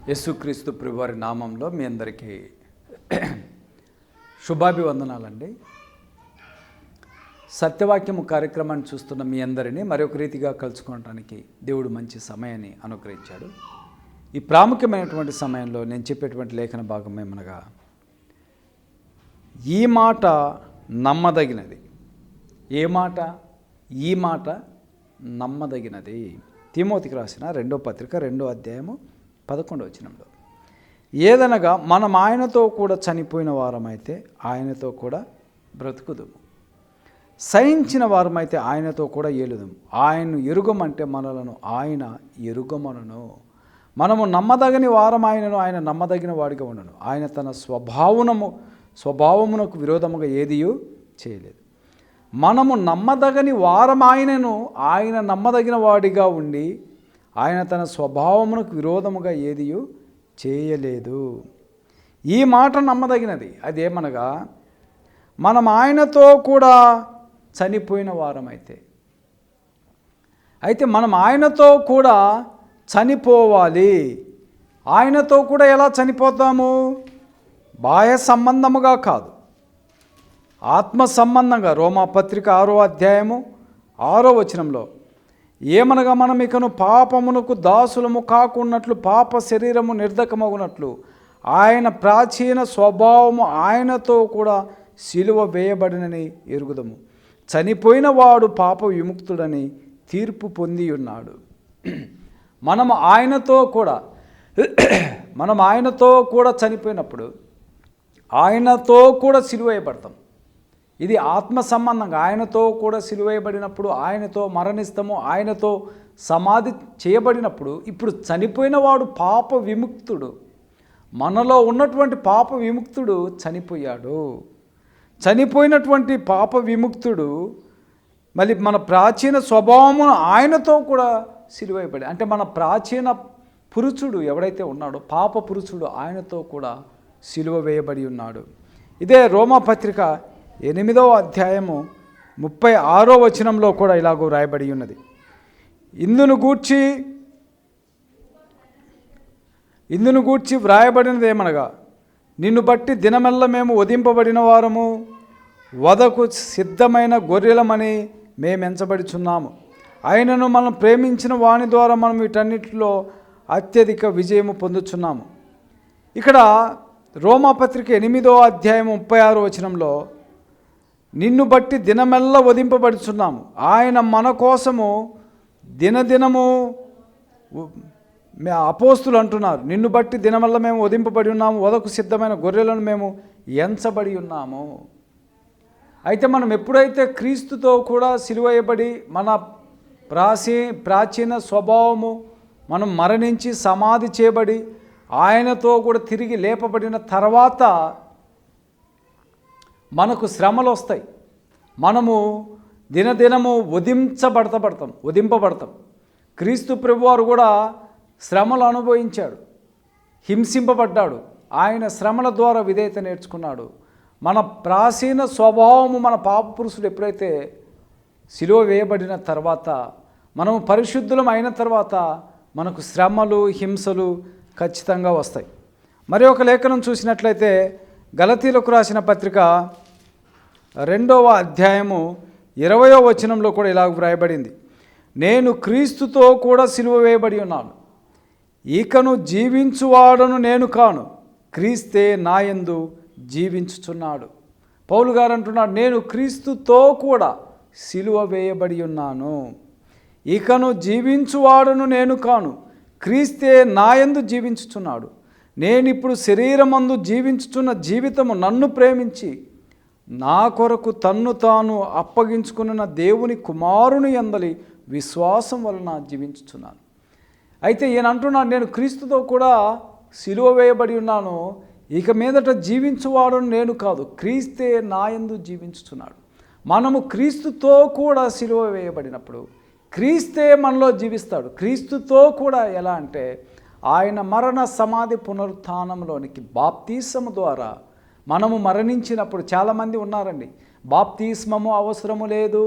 యేసుక్రీస్తు ప్రభువారి నామంలో మీ అందరికీ శుభాభివందనాలండి. సత్యవాక్యము కార్యక్రమాన్ని చూస్తున్న మీ అందరినీ మరొక రీతిగా కలుసుకోవడానికి దేవుడు మంచి సమయాన్ని అనుగ్రహించాడు. ఈ ప్రాముఖ్యమైనటువంటి సమయంలో నేను చెప్పేటువంటి లేఖన భాగం ఏమనగా, ఈ మాట నమ్మదగినది. ఏ మాట? ఈ మాట నమ్మదగినది. తిమోతికి రాసిన 2వ పత్రిక 2వ అధ్యాయము 11వ వచనంలో, ఏదనగా మనం ఆయనతో కూడా చనిపోయిన వారమైతే ఆయనతో కూడా బ్రతుకుదుము, సహించిన వారమైతే ఆయనతో కూడా ఏలుదుము. ఆయన్ను ఎరుగమంటే మనలను ఆయన ఎరుగమనను. మనము నమ్మదగని వారం ఆయనను, ఆయన నమ్మదగిన వాడిగా ఉండను. ఆయన తన స్వభావమునకు విరోధముగా ఏదియూ చేయలేదు. మనము నమ్మదగని వారం ఆయనను, ఆయన నమ్మదగిన వాడిగా ఉండి ఆయన తన స్వభావమునకు విరోధముగా ఏదియూ చేయలేదు. ఈ మాట నమ్మదగినది. అదేమనగా, మనం ఆయనతో కూడా చనిపోయిన వారమైతే, అయితే మనం ఆయనతో కూడా చనిపోవాలి. ఆయనతో కూడా ఎలా చనిపోతాము? బాహ్య సంబంధముగా కాదు, ఆత్మ సంబంధంగా. రోమాపత్రిక 6వ అధ్యాయము 6వ వచనంలో, ఏమనగా మనం ఇకను పాపమునకు దాసులము కాకున్నట్లు, పాప శరీరము నిర్ధకమగునట్లు ఆయన ప్రాచీన స్వభావము ఆయనతో కూడా సిలువ వేయబడినని ఎరుగుదము. చనిపోయిన వాడు పాప విముక్తుడని తీర్పు పొంది ఉన్నాడు. మనము ఆయనతో కూడా చనిపోయినప్పుడు ఆయనతో కూడా సిలువ వేయబడతాం. ఇది ఆత్మ సంబంధంగా. ఆయనతో కూడా సిలువేయబడినప్పుడు ఆయనతో మరణిస్తాము, ఆయనతో సమాధి చేయబడినప్పుడు ఇప్పుడు చనిపోయిన వాడు పాప విముక్తుడు. మనలో ఉన్నటువంటి పాప విముక్తుడు చనిపోయాడు. చనిపోయినటువంటి పాప విముక్తుడు మళ్ళీ మన ప్రాచీన స్వభావమును ఆయనతో కూడా సిలువేయబడి, అంటే మన ప్రాచీన పురుషుడు ఎవడైతే ఉన్నాడో, పాప పురుషుడు ఆయనతో కూడా సిలువ వేయబడి ఉన్నాడు. ఇదే రోమాపత్రిక 8వ అధ్యాయము 36వ వచనంలో కూడా ఇలాగూ రాయబడి ఉన్నది. ఇందును గూర్చి వ్రాయబడినది ఏమనగా, నిన్ను బట్టి దినమెల్ల మేము వధింపబడిన వారము, వధకు సిద్ధమైన గొర్రెలమని మేము ఎంచబడుచున్నాము. ఆయనను మనం ప్రేమించిన వాని ద్వారా మనం వీటన్నిటిలో అత్యధిక విజయము పొందుచున్నాము. ఇక్కడ రోమాపత్రిక 8వ అధ్యాయం 36వ వచనంలో, నిన్ను బట్టి దినమెల్ల వధింపబడుచున్నాము. ఆయన మన కోసము దినదినము, అపోస్తులు అంటున్నారు, నిన్ను బట్టి దినమెల్ల మేము వధింపబడి ఉన్నాము, వధకు సిద్ధమైన గొర్రెలను మేము ఎంచబడి ఉన్నాము. అయితే మనం ఎప్పుడైతే క్రీస్తుతో కూడా సిలువేయబడి మన ప్రాచీన స్వభావము మనం మరణించి సమాధి చేయబడి ఆయనతో కూడా తిరిగి లేపబడిన తర్వాత మనకు శ్రమలు వస్తాయి. మనము దినదినము వధింపబడతాం. క్రీస్తు ప్రభువారు కూడా శ్రమలు అనుభవించాడు, హింసింపబడ్డాడు. ఆయన శ్రమల ద్వారా విధేయత నేర్చుకున్నాడు. మన ప్రాచీన స్వభావము, మన పాప పురుషుడు ఎప్పుడైతే సిలువ వేయబడిన తర్వాత, మనము పరిశుద్ధులం అయిన తర్వాత మనకు శ్రమలు, హింసలు ఖచ్చితంగా వస్తాయి. మరి ఒక లేఖనం చూసినట్లయితే గలతీలకు రాసిన పత్రిక 2వ అధ్యాయము 20వ వచనంలో కూడా ఇలాగ వ్రాయబడింది, నేను క్రీస్తుతో కూడా సిలువ వేయబడి ఉన్నాను, ఇకను జీవించువాడను నేను కాను, క్రీస్తే నాయందు జీవించుచున్నాడు. పౌలు గారు అంటున్నాడు, నేను క్రీస్తుతో కూడా సిలువ వేయబడి ఉన్నాను, ఇకను జీవించువాడను నేను కాను, క్రీస్తే నాయందు జీవించుచున్నాడు. నేనిప్పుడు శరీరమందు జీవించుచున్న జీవితము నన్ను ప్రేమించి నా కొరకు తన్ను తాను అప్పగించుకున్న దేవుని కుమారుని యందలి విశ్వాసం వలన జీవించుచున్నాను. అయితే ఈయన అంటున్నాడు, నేను క్రీస్తుతో కూడా సిలువ వేయబడి ఉన్నాను, ఇక మీదట జీవించువాడు నేను కాదు, క్రీస్తే నాయందు జీవించుచున్నాడు. మనము క్రీస్తుతో కూడా సిలువ వేయబడినప్పుడు క్రీస్తే మనలో జీవిస్తాడు. క్రీస్తుతో కూడా ఎలా అంటే, ఆయన మరణ సమాధి పునరుత్థానంలోనికి బాప్తీసము ద్వారా మనము మరణించినప్పుడు, చాలామంది ఉన్నారండి, బాప్తీస్మము అవసరము లేదు,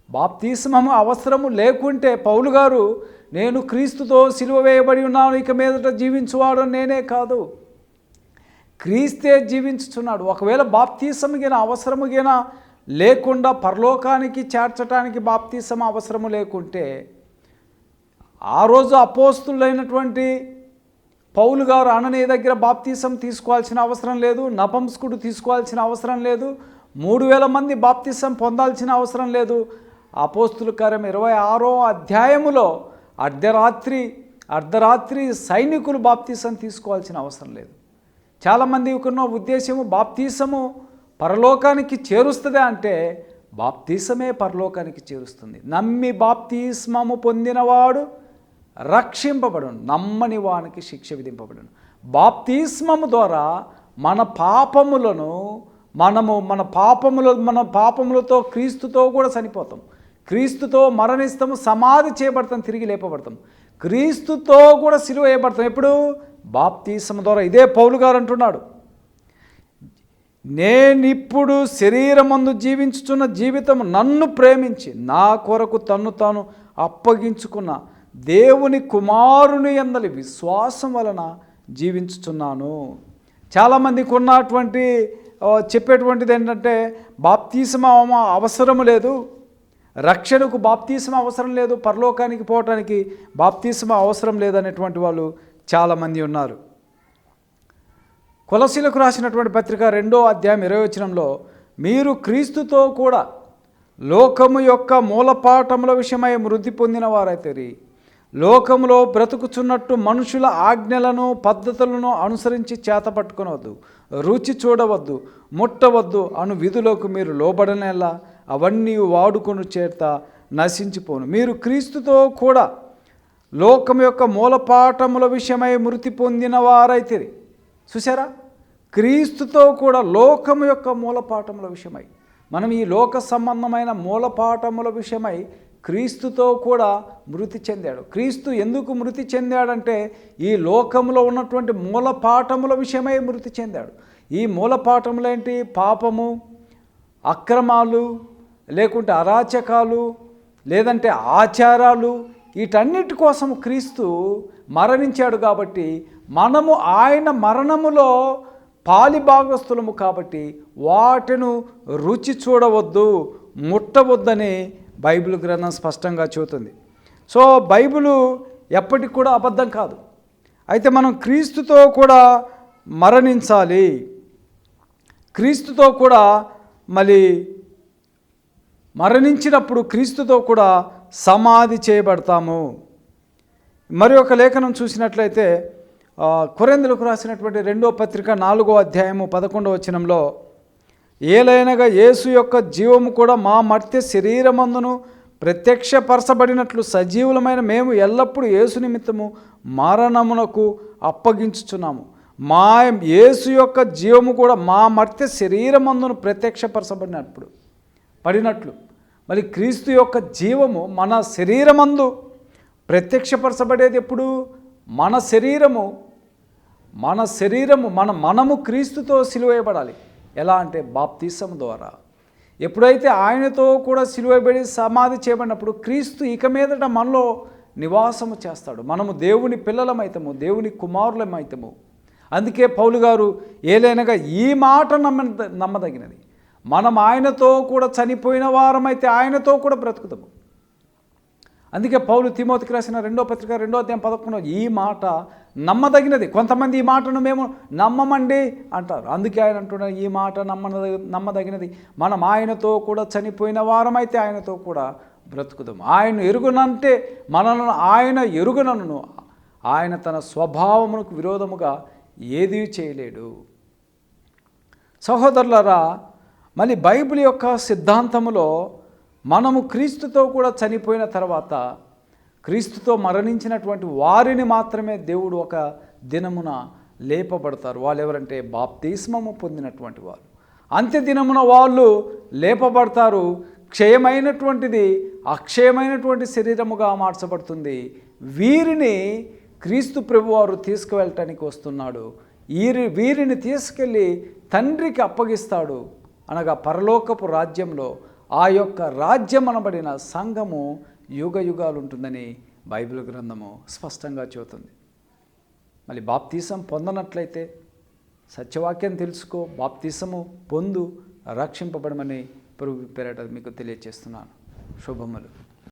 బాప్తిస్మము అవసరము లేకుంటే పౌలు గారు నేను క్రీస్తుతో సిలువ వేయబడి ఉన్నాను, ఇక మీదట జీవించువాడు నేనే కాదు, క్రీస్తే జీవించుచున్నాడు. ఒకవేళ బాప్తిసముగిన అవసరముగిన లేకుండా పరలోకానికి చేర్చడానికి బాప్తిసం అవసరము లేకుంటే ఆ రోజు అపోస్తులైనటువంటి పౌలు గారు అననీయ దగ్గర బాప్తిసం తీసుకోవాల్సిన అవసరం లేదు, నపంసకుడు తీసుకోవాల్సిన అవసరం లేదు, 3000 మంది బాప్తిసం పొందాల్సిన అవసరం లేదు. అపోస్తుల కార్యం 26వ అధ్యాయములో అర్ధరాత్రి సైనికులు బాప్తిసం తీసుకోవాల్సిన అవసరం లేదు. చాలామంది ఉన్న ఉద్దేశము బాప్తిసము పరలోకానికి చేరుస్తుంది అంటే బాప్తిసమే పరలోకానికి చేరుస్తుంది. నమ్మి బాప్తిస్మము పొందినవాడు రక్షింపబడును, నమ్మని వానికి శిక్ష విధింపబడును. బాప్తిస్మము ద్వారా మన పాపములతో క్రీస్తుతో కూడా చనిపోతాం, క్రీస్తుతో మరణిస్తాము, సమాధి చేయబడతాం, తిరిగి లేపబడతాం, క్రీస్తుతో కూడా సిలువ వేయబడతాం. ఎప్పుడు? బాప్తిస్మము ద్వారా. ఇదే పౌలు గారు అంటున్నాడు, నేనిప్పుడు శరీరమందు జీవించుచున్న జీవితం నన్ను ప్రేమించి నా కొరకు తన్ను తాను అప్పగించుకున్న దేవుని కుమారుని యందలి విశ్వాసం వలన జీవించుచున్నాను. చాలామందికి ఉన్నటువంటి చెప్పేటువంటిది ఏంటంటే బాప్తిస్మ అవసరము లేదు, రక్షణకు బాప్తిస్మ అవసరం లేదు, పరలోకానికి పోవటానికి బాప్తిస్మ అవసరం లేదనేటువంటి వాళ్ళు చాలామంది ఉన్నారు. కొలసీలకు రాసినటువంటి పత్రిక 2వ అధ్యాయం 20వ వచనంలో మీరు క్రీస్తుతో కూడా లోకము యొక్క మూలపాఠముల విషయమై మృతి పొందిన వారైతే లోకములో బ్రతుకుచున్నట్టు మనుషుల ఆజ్ఞలను పద్ధతులను అనుసరించి చేతపట్టుకొనవద్దు, రుచి చూడవద్దు, ముట్టవద్దు అను విధులకు మీరు లోబడనేలా అవన్నీ వాడుకొని చేత నశించిపోను. మీరు క్రీస్తుతో కూడా లోకం యొక్క మూలపాఠముల విషయమై మృతి పొందిన వారైతే. చూసారా? క్రీస్తుతో కూడా లోకము యొక్క మూలపాఠముల విషయమై, మనం ఈ లోక సంబంధమైన మూలపాఠముల విషయమై క్రీస్తుతో కూడా మృతి చెందాడు. క్రీస్తు ఎందుకు మృతి చెందాడంటే ఈ లోకంలో ఉన్నటువంటి మూలపాఠముల విషయమై మృతి చెందాడు. ఈ మూలపాఠములు ఏంటి? పాపము, అక్రమాలు, లేకుంటే అరాచకాలు, లేదంటే ఆచారాలు, వీటన్నిటి కోసం క్రీస్తు మరణించాడు. కాబట్టి మనము ఆయన మరణములో పాలిభాగస్థులము కాబట్టి వాటిని రుచి చూడవద్దు, ముట్టవద్దని బైబిల్ గ్రంథం స్పష్టంగా చెబుతుంది. సో బైబిలు ఎప్పటికి కూడా అబద్ధం కాదు. అయితే మనం క్రీస్తుతో కూడా మరణించాలి, క్రీస్తుతో కూడా మళ్ళీ మరణించినప్పుడు క్రీస్తుతో కూడా సమాధి చేయబడతాము. మరి ఒక లేఖనం చూసినట్లయితే కొరింథీయులకు రాసినటువంటి 2వ పత్రిక 4వ అధ్యాయము 11వ వచనంలో ఏలైనగా యేసు యొక్క జీవము కూడా మా మర్త్య శరీరమందును ప్రత్యక్షపరచబడినట్లు సజీవులమైన మేము ఎల్లప్పుడూ యేసు నిమిత్తము మరణమునకు అప్పగించుచున్నాము. యేసు యొక్క జీవము కూడా మా మర్త్య శరీరమందును పడినట్లు మరి క్రీస్తు యొక్క జీవము మన శరీరమందు ప్రత్యక్షపరచబడేది ఎప్పుడు? మనము క్రీస్తుతో సిలువేయబడాలి. ఎలా అంటే బాప్తిసం ద్వారా. ఎప్పుడైతే ఆయనతో కూడా సిలువేయబడి సమాధి చేయబడినప్పుడు క్రీస్తు ఇక మీదట మనలో నివాసము చేస్తాడు. మనము దేవుని పిల్లలమైతము, దేవుని కుమారులమైతము. అందుకే పౌలు గారు ఏలైనగా ఈ మాట నమ్మదగినది, మనం ఆయనతో కూడా చనిపోయిన వారమైతే ఆయనతో కూడా బ్రతుకుతాము. అందుకే పౌలు తిమోతికి రాసిన 2వ పత్రిక 2వ అధ్యాయం 11 ఈ మాట నమ్మదగినది. కొంతమంది ఈ మాటను మేము నమ్మమండి అంటారు. అందుకే ఆయన అంటున్నారు ఈ మాట నమ్మదగినది, మనం ఆయనతో కూడా చనిపోయిన వారమైతే ఆయనతో కూడా బ్రతుకుదాం. ఆయన ఎరుగునంటే మనలను ఆయన ఎరుగునను, ఆయన తన స్వభావమునకు విరోధముగా ఏదీ చేయలేడు. సహోదరులారా, మళ్ళీ బైబిల్ యొక్క సిద్ధాంతములో మనము క్రీస్తుతో కూడా చనిపోయిన తర్వాత క్రీస్తుతో మరణించినటువంటి వారిని మాత్రమే దేవుడు ఒక దినమున లేపబడతారు. వాళ్ళు ఎవరంటే బాప్తిస్మము పొందినటువంటి వారు. అంత్య దినమున వాళ్ళు లేపబడతారు. క్షయమైనటువంటిది అక్షయమైనటువంటి శరీరముగా మార్చబడుతుంది. వీరిని క్రీస్తు ప్రభువారు తీసుకువెళ్ళటానికి వస్తున్నాడు. వీరిని తీసుకెళ్ళి తండ్రికి అప్పగిస్తాడు. అనగా పరలోకపు రాజ్యంలో ఆ యొక్క రాజ్యం అనబడిన సంఘము యుగ యుగాలు ఉంటుందని బైబిల్ గ్రంథము స్పష్టంగా చెబుతుంది. మళ్ళీ బాప్తీసం పొందనట్లయితే సత్యవాక్యం తెలుసుకో, బాప్తీసము పొందు, రక్షింపబడమని ప్రభు పేరట మీకు తెలియజేస్తున్నాను. శుభములు.